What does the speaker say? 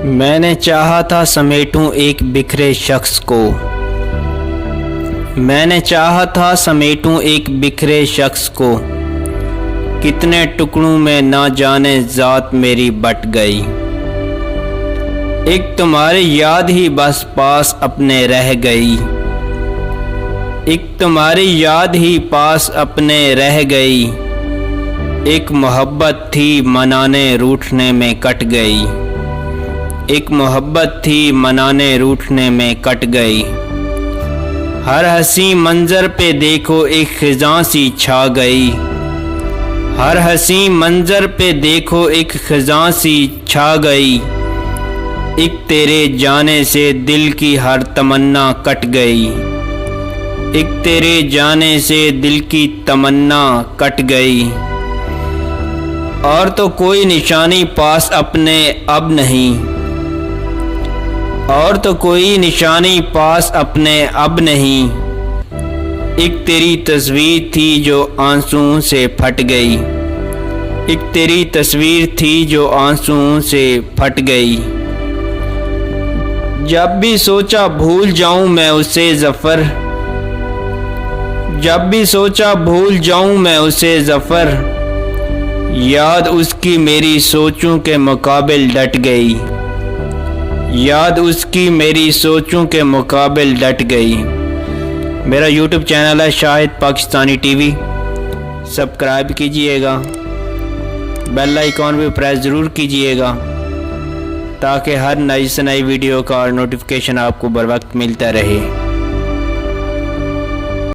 मैंने चाहा था समेटूं एक बिखरे शख्स को। मैंने चाहा था समेटूं एक बिखरे शख्स को। कितने टुकड़ों में ना जाने ज़ात मेरी बट गई। एक तुम्हारी याद ही बस पास अपने रह गई। एक तुम्हारी याद ही पास अपने रह गई। एक मोहब्बत थी मनाने रूठने में कट गई। एक मोहब्बत थी मनाने रूठने में कट गई। हर हंसी मंजर पे देखो एक खिज़ां सी छा गई। हर हंसी मंजर पे देखो एक खिज़ां सी छा गई। एक तेरे जाने से दिल की हर तमन्ना कट गई। एक तेरे जाने से दिल की तमन्ना कट गई। और तो कोई निशानी पास अपने अब नहीं। और तो कोई निशानी पास अपने अब नहीं। एक तेरी तस्वीर थी जो आंसुओं से फट गई। एक तेरी तस्वीर थी जो आंसुओं से फट गई। जब भी सोचा भूल जाऊं मैं उसे ज़फ़र। जब भी सोचा भूल जाऊं मैं उसे ज़फ़र। याद उसकी मेरी सोचों के मुकाबिल डट गई। याद उसकी मेरी सोचों के मुकाबिल डट गई। मेरा YouTube चैनल है शाहिद पाकिस्तानी टीवी। सब्सक्राइब कीजिएगा, बेल आइकॉन भी प्रेस ज़रूर कीजिएगा ताकि हर नई से नई वीडियो का नोटिफिकेशन आपको बर वक्त मिलता रहे।